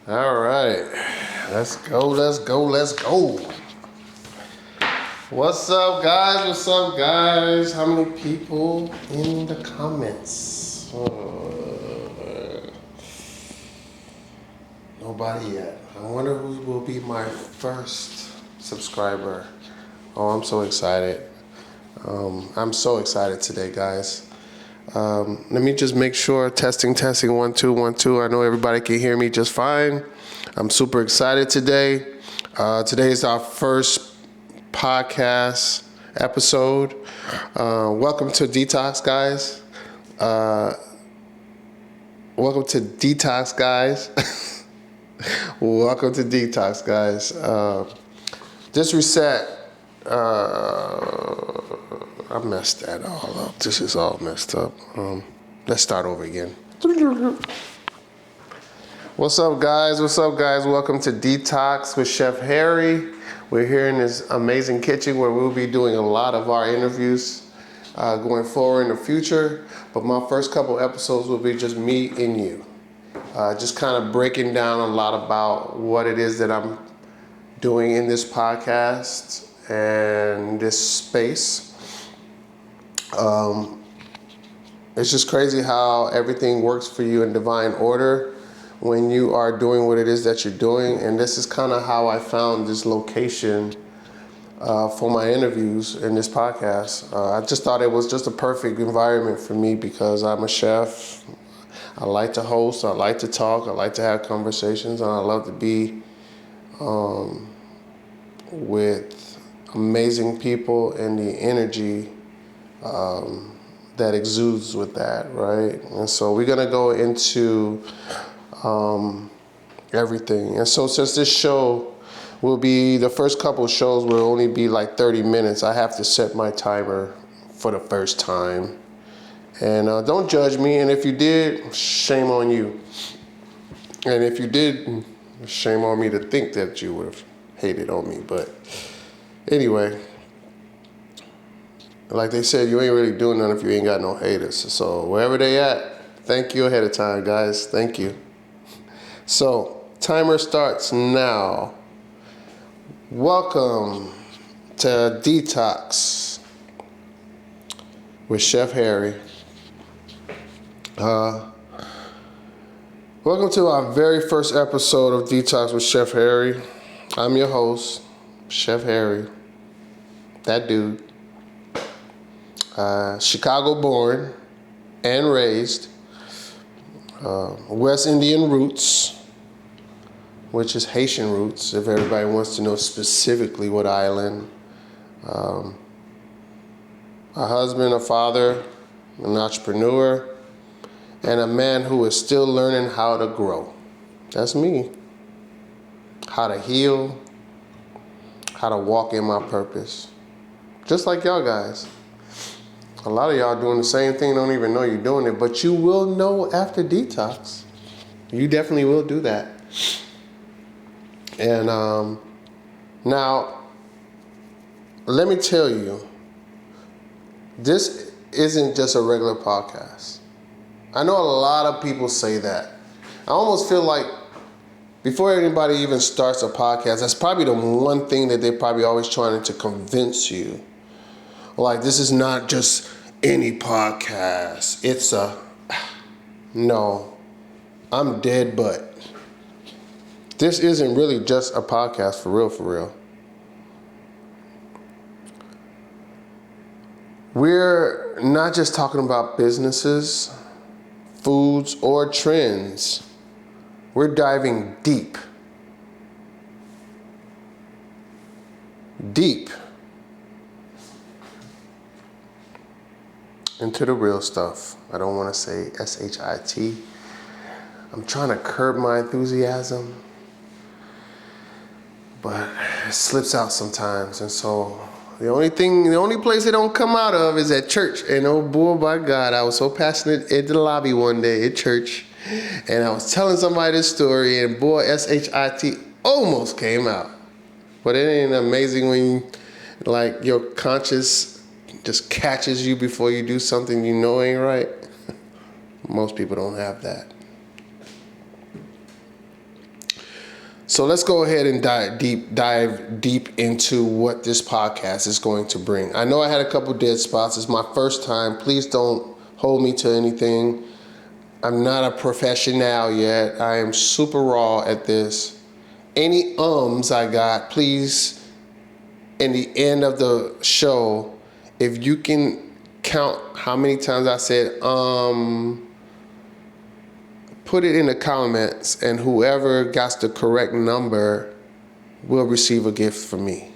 All right, let's go. What's up, guys? How many people in the comments? Nobody yet. I wonder who will be my first subscriber. Oh, I'm so excited. I'm so excited today, guys. Let me just make sure. Testing, 1 2 1 2. I know everybody can hear me just fine. I'm super excited today. Today is our first podcast episode. Welcome to D.E.T.O.X, guys. Welcome to D.E.T.O.X, guys. Welcome to D.E.T.O.X, guys. Just reset. I messed that all up. This is all messed up. Let's start over again. What's up, guys? Welcome to D.E.T.O.X with Chef Harry. We're here in this amazing kitchen where we'll be doing a lot of our interviews going forward in the future. But my first couple episodes will be just me and you. Just kind of breaking down a lot about what it is that I'm doing in this podcast and this space. It's just crazy how everything works for you in divine order when you are doing what it is that you're doing. And this is kind of how I found this location for my interviews in this podcast. I just thought it was just a perfect environment for me because I'm a chef. I like to host, I like to talk, I like to have conversations, and I love to be with amazing people and the energy that exudes with that, right? And so we're gonna go into everything. And so since this show will be, the first couple shows will only be like 30 minutes, I have to set my timer for the first time. And don't judge me, and if you did, shame on you. And if you did, shame on me to think that you would have hated on me. But anyway, like they said, you ain't really doing nothing if you ain't got no haters. So wherever they at, thank you ahead of time, guys. Thank you. So timer starts now. Welcome to D.E.T.O.X with Chef Harry. Welcome to our very first episode of D.E.T.O.X with Chef Harry. I'm your host, Chef Harry. That dude. Chicago born and raised. West Indian roots, which is Haitian roots, if everybody wants to know specifically what island. A husband, a father, an entrepreneur, and a man who is still learning how to grow. That's me. How to heal, how to walk in my purpose. Just like y'all guys. A lot of y'all doing the same thing, don't even know you're doing it, but you will know after detox. You definitely will do that. And now, let me tell you, this isn't just a regular podcast. I know a lot of people say that. I almost feel like before anybody even starts a podcast, that's probably the one thing that they're probably always trying to convince you. Like, this is not just any podcast. No, I'm dead, but this isn't really just a podcast for real. We're not just talking about businesses, foods, or trends. We're diving deep into the real stuff. I don't want to say S-H-I-T. I'm trying to curb my enthusiasm, but it slips out sometimes. And so the only place it don't come out of is at church. And oh boy, by God, I was so passionate at the lobby one day at church, and I was telling somebody this story, and boy, S-H-I-T almost came out. But it ain't amazing when like your conscience just catches you before you do something you know ain't right. Most people don't have that. So let's go ahead and dive deep into what this podcast is going to bring. I know I had a couple dead spots. It's my first time. Please don't hold me to anything. I'm not a professional yet. I am super raw at this. Any I got, please, in the end of the show, if you can count how many times I said put it in the comments, and whoever gets the correct number will receive a gift from me.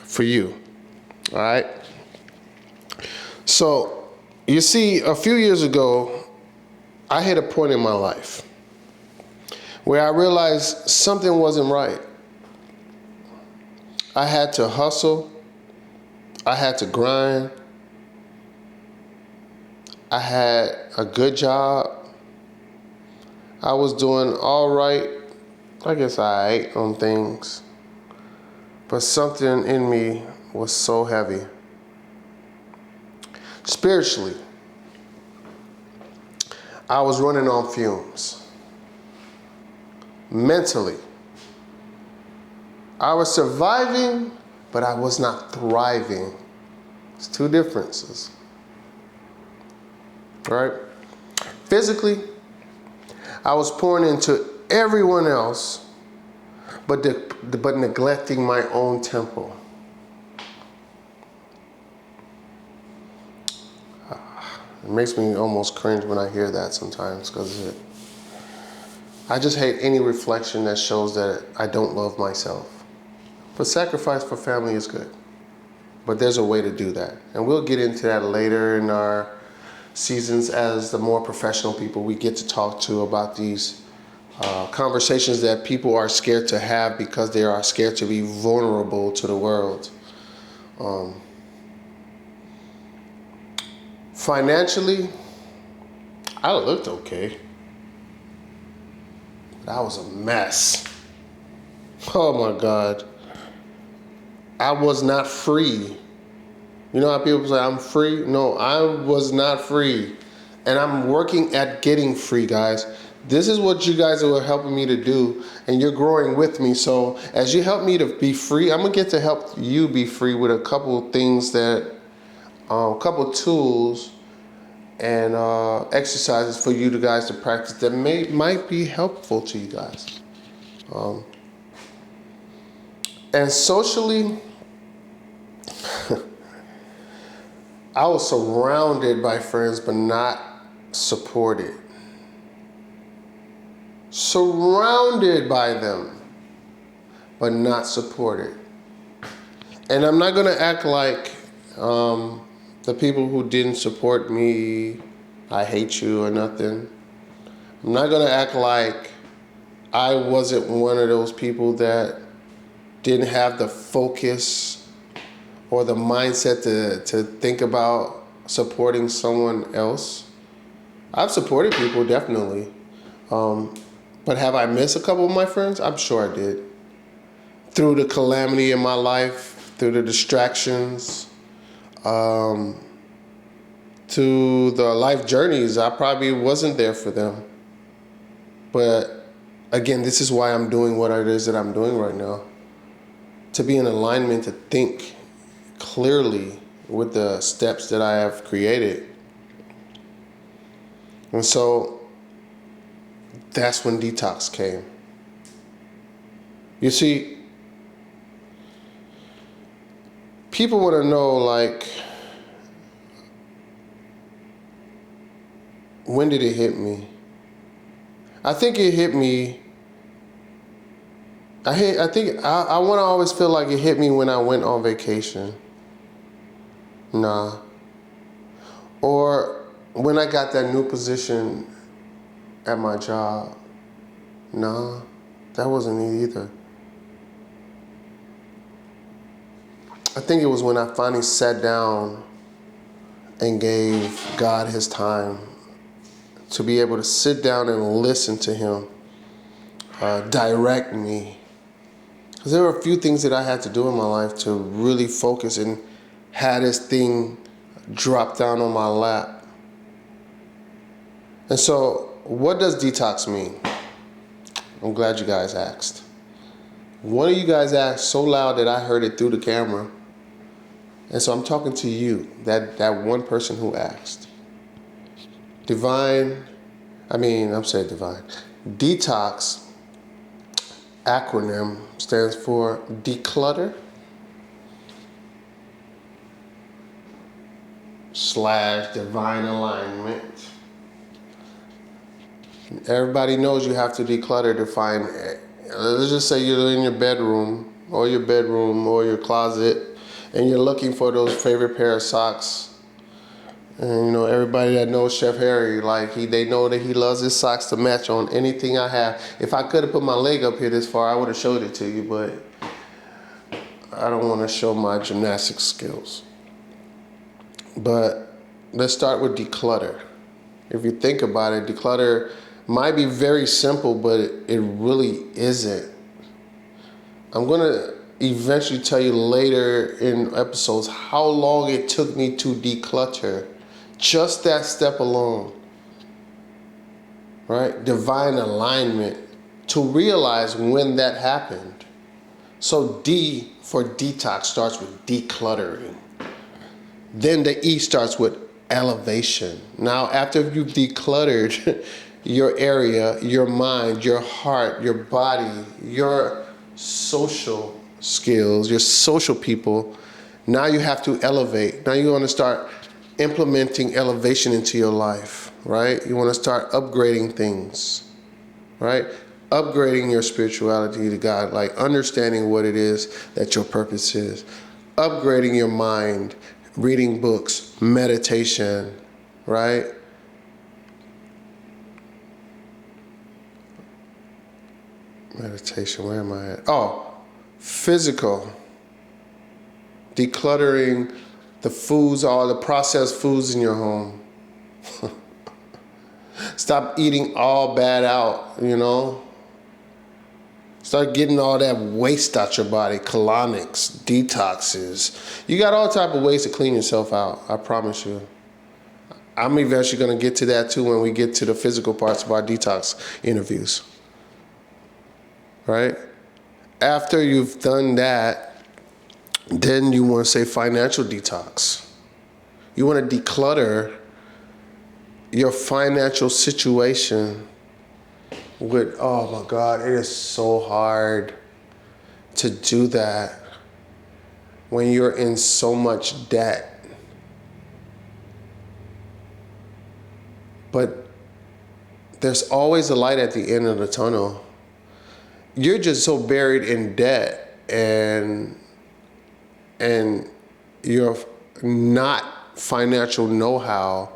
For you. All right? So, you see, a few years ago, I hit a point in my life where I realized something wasn't right. I had to hustle. I had to grind. I had a good job. I was doing all right. I guess I ate on things. But something in me was so heavy. Spiritually, I was running on fumes. Mentally, I was surviving, but I was not thriving. It's two differences. Right? Physically, I was pouring into everyone else, but neglecting my own temple. It makes me almost cringe when I hear that sometimes, because I just hate any reflection that shows that I don't love myself. But sacrifice for family is good. But there's a way to do that. And we'll get into that later in our seasons as the more professional people we get to talk to about these conversations that people are scared to have because they are scared to be vulnerable to the world. Financially, I looked okay. But I was a mess. Oh my God. I was not free. You know how people say, I'm free? No, I was not free. And I'm working at getting free, guys. This is what you guys are helping me to do, and you're growing with me. So as you help me to be free, I'm going to get to help you be free with a couple things that, a couple tools and exercises for you guys to practice that might be helpful to you guys. And socially, I was surrounded by friends, but not supported. Surrounded by them, but not supported. And I'm not going to act like the people who didn't support me, I hate you or nothing. I'm not going to act like I wasn't one of those people that didn't have the focus or the mindset to think about supporting someone else. I've supported people, definitely. But have I missed a couple of my friends? I'm sure I did. Through the calamity in my life, through the distractions, to the life journeys, I probably wasn't there for them. But again, this is why I'm doing what it is that I'm doing right now. To be in alignment, to think clearly with the steps that I have created. And so that's when detox came. You see, people want to know, like, when did it hit me? I think it hit me. I want to always feel like it hit me when I went on vacation. Nah. Or when I got that new position at my job. Nah, that wasn't it either. I think it was when I finally sat down and gave God his time to be able to sit down and listen to him direct me. Because there were a few things that I had to do in my life to really focus and had this thing drop down on my lap. And so, what does detox mean? I'm glad you guys asked. One of you guys asked so loud that I heard it through the camera. And so I'm talking to you, that one person who asked. Divine. D.E.T.O.X acronym stands for Declutter / divine alignment. Everybody knows you have to declutter to find, let's just say you're in your bedroom or your closet and you're looking for those favorite pair of socks. And you know, everybody that knows Chef Harry, they know that he loves his socks to match on anything I have. If I could have put my leg up here this far, I would have showed it to you, but I don't want to show my gymnastics skills. But let's start with declutter. If you think about it, declutter might be very simple, but it really isn't. I'm going to eventually tell you later in episodes how long it took me to declutter. Just that step alone, right? Divine alignment, to realize when that happened. So D for detox starts with decluttering. Then the E starts with elevation. Now, after you've decluttered your area, your mind, your heart, your body, your social skills, your social people, now you have to elevate. Now you want to start implementing elevation into your life, right? You want to start upgrading things, right? Upgrading your spirituality to God, like understanding what it is that your purpose is. Upgrading your mind, reading books, meditation, right? Meditation, where am I at? Oh, physical. Decluttering the foods, all the processed foods in your home. Stop eating all bad out, you know. Start getting all that waste out your body, colonics, detoxes. You got all type of ways to clean yourself out, I promise you. I'm eventually going to get to that too when we get to the physical parts of our detox interviews. Right? After you've done that, then you want to say financial detox. You want to declutter your financial situation with, oh my God, it is so hard to do that when you're in so much debt. But there's always a light at the end of the tunnel. You're just so buried in debt and your not financial know-how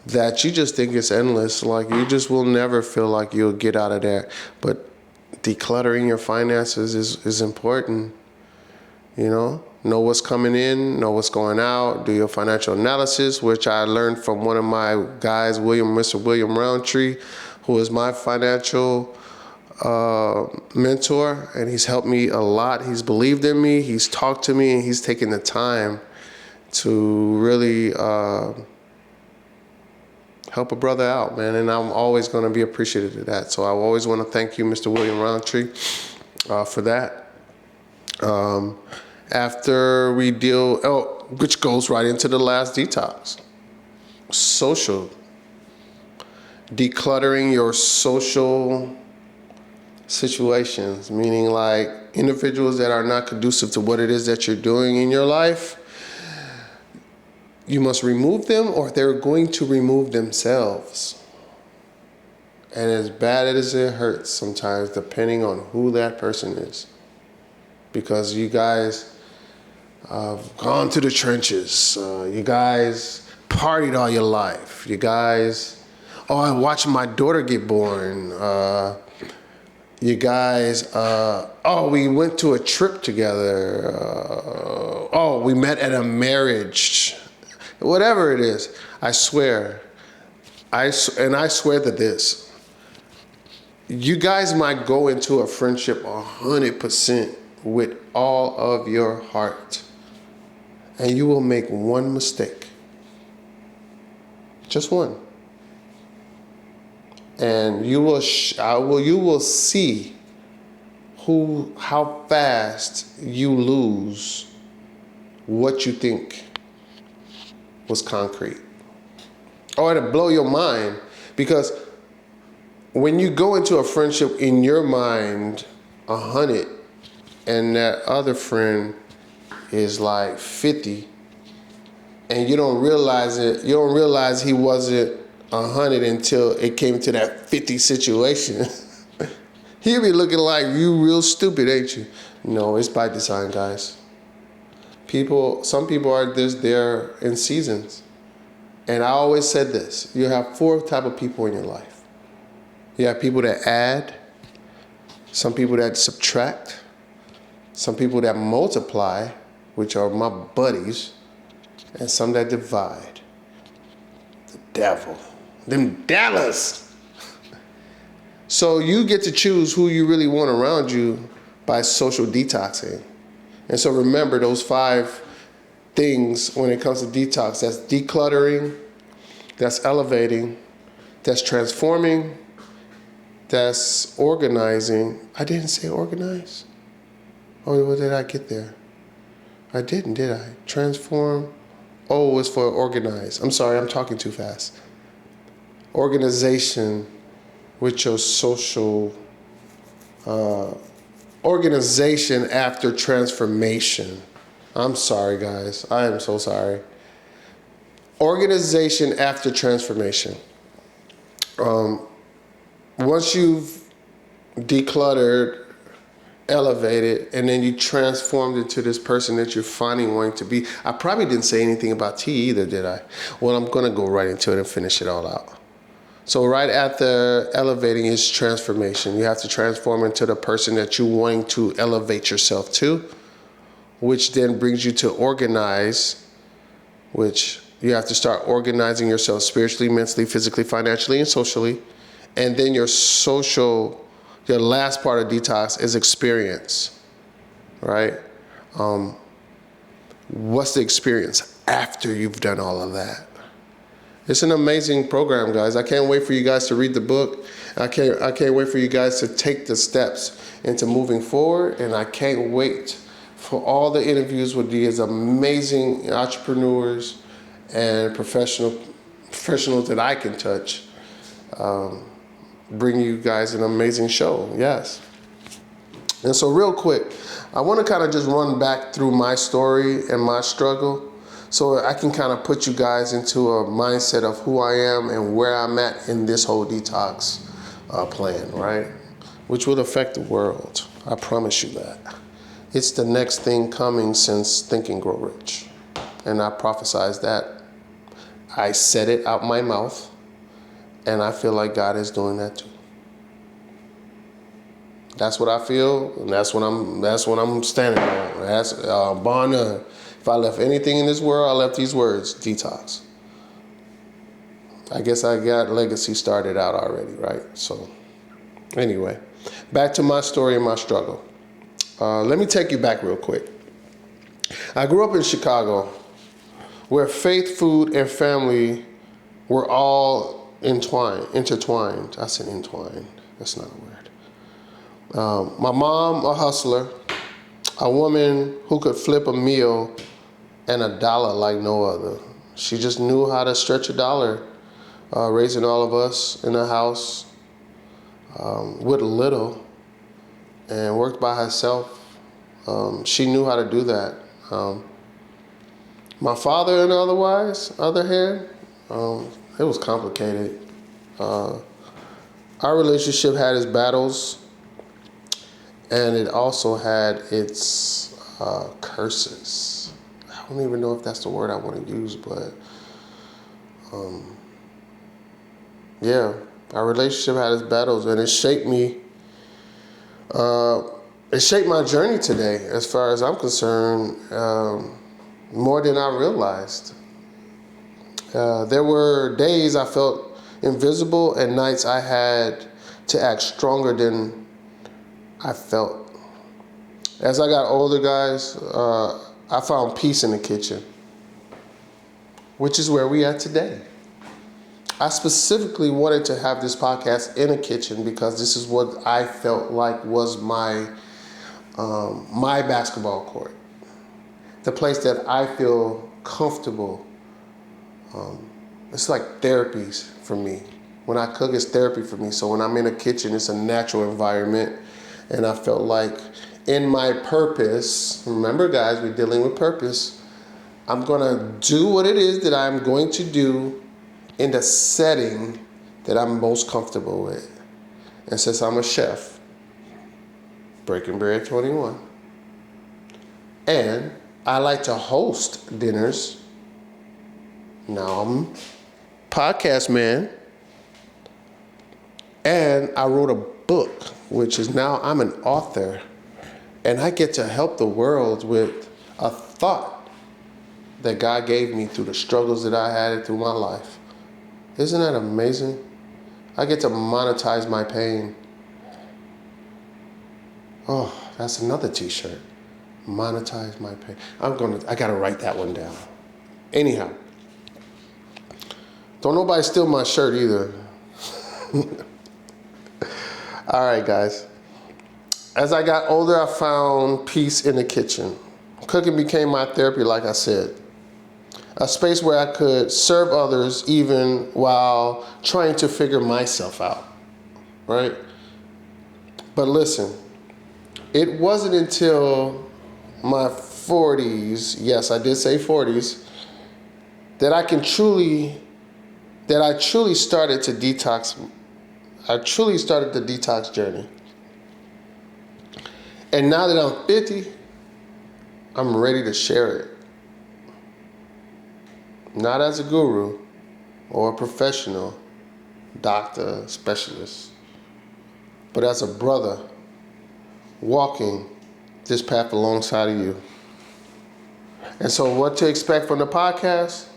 that you just think it's endless. Like you just will never feel like you'll get out of there. But decluttering your finances is important. You know what's coming in, know what's going out, do your financial analysis, which I learned from one of my guys, Mr. William Roundtree, who is my financial mentor, and he's helped me a lot. He's believed in me, he's talked to me, and he's taken the time to really help a brother out, man. And I'm always going to be appreciative of that. So I always want to thank you, Mr. William Roundtree, for that. After we which goes right into the last detox, social. Decluttering your social situations, meaning like individuals that are not conducive to what it is that you're doing in your life. You must remove them or they're going to remove themselves. And as bad as it hurts sometimes, depending on who that person is. Because you guys have gone to the trenches. You guys partied all your life. You guys, I watched my daughter get born. You guys, we went to a trip together. We met at a marriage. Whatever it is, I swear, I swear to this, you guys might go into a friendship 100% with all of your heart, and you will make one mistake. Just one. and you will see how fast you lose what you think was concrete. Or it'll blow your mind, because when you go into a friendship in your mind 100 and that other friend is like 50, and you don't realize he wasn't 100 until it came to that 50 situation. He'll be looking like you real stupid, ain't you? No, it's by design, guys. Some people are just there in seasons. And I always said this: you have 4 type of people in your life. You have people that add, some people that subtract, some people that multiply, which are my buddies, and some that divide. The devil. Them devils. So you get to choose who you really want around you by social detoxing. And so remember those 5 things when it comes to detox. That's decluttering, that's elevating, that's transforming, that's organizing. I didn't say organize. Oh, what did I get there? I didn't, did I? Transform. Oh, it's for organize. I'm sorry, I'm talking too fast. Organization with your social organization after transformation. I'm sorry, guys. I am so sorry. Organization after transformation. Once you've decluttered, elevated, and then you transformed into this person that you're finally wanting to be. I probably didn't say anything about tea either, did I? Well, I'm going to go right into it and finish it all out. So right after elevating is transformation. You have to transform into the person that you're wanting to elevate yourself to, which then brings you to organize, which you have to start organizing yourself spiritually, mentally, physically, financially, and socially. And then your last part of detox is experience, right? What's the experience after you've done all of that? It's an amazing program, guys. I can't wait for you guys to read the book. I can't wait for you guys to take the steps into moving forward. And I can't wait for all the interviews with these amazing entrepreneurs and professionals that I can touch. Bring you guys an amazing show, yes. And so real quick, I want to kind of just run back through my story and my struggle so I can kind of put you guys into a mindset of who I am and where I'm at in this whole detox plan, right? Which will affect the world. I promise you that. It's the next thing coming since Think and Grow Rich. And I prophesied that. I said it out my mouth. And I feel like God is doing that too. That's what I feel, and that's what I'm standing on. That's bar none. If I left anything in this world, I left these words: detox. I guess I got legacy started out already, right? So, anyway, back to my story and my struggle. Let me take you back real quick. I grew up in Chicago, where faith, food, and family were all intertwined. I said entwined. That's not a word. My mom, a hustler, a woman who could flip a meal and $1 like no other. She just knew how to stretch $1, raising all of us in the house with little, and worked by herself. She knew how to do that. My father, on the other hand, it was complicated. Our relationship had its battles, and it also had its curses. I don't even know if that's the word I want to use, but yeah, our relationship had its battles, and it shaped me. It shaped my journey today, as far as I'm concerned, more than I realized. There were days I felt invisible, and nights I had to act stronger than I felt. As I got older, guys, I found peace in the kitchen, which is where we at today. I specifically wanted to have this podcast in a kitchen because this is what I felt like was my basketball court, the place that I feel comfortable. It's like therapies for me. When I cook, it's therapy for me. So when I'm in a kitchen, it's a natural environment, and I felt like in my purpose. Remember, guys, we're dealing with purpose. I'm gonna do what it is that I'm going to do in the setting that I'm most comfortable with. And since I'm a chef, Breaking Bread 21, and I like to host dinners. Now I'm podcast man, and I wrote a book, which is now I'm an author, and I get to help the world with a thought that God gave me through the struggles that I had through my life. Isn't that amazing? I get to monetize my pain. Oh, that's another t-shirt. Monetize my pain. I gotta write that one down. Anyhow, don't nobody steal my shirt either. All right, guys. As I got older, I found peace in the kitchen. Cooking became my therapy, like I said. A space where I could serve others even while trying to figure myself out, right? But listen, it wasn't until my 40s, yes, I did say 40s, that I truly started to detox. I truly started the detox journey. And now that I'm 50, I'm ready to share it. Not as a guru or a professional, doctor, specialist, but as a brother walking this path alongside of you. And so what to expect from the podcast?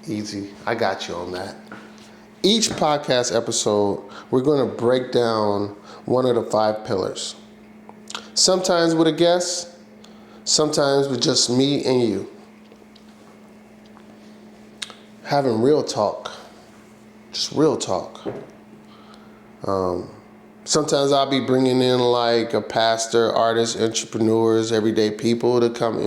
Easy. I got you on that. Each podcast episode, we're going to break down one of the 5 pillars. Sometimes with a guest, sometimes with just me and you. Having real talk, just real talk. Sometimes I'll be bringing in like a pastor, artists, entrepreneurs, everyday people to come in.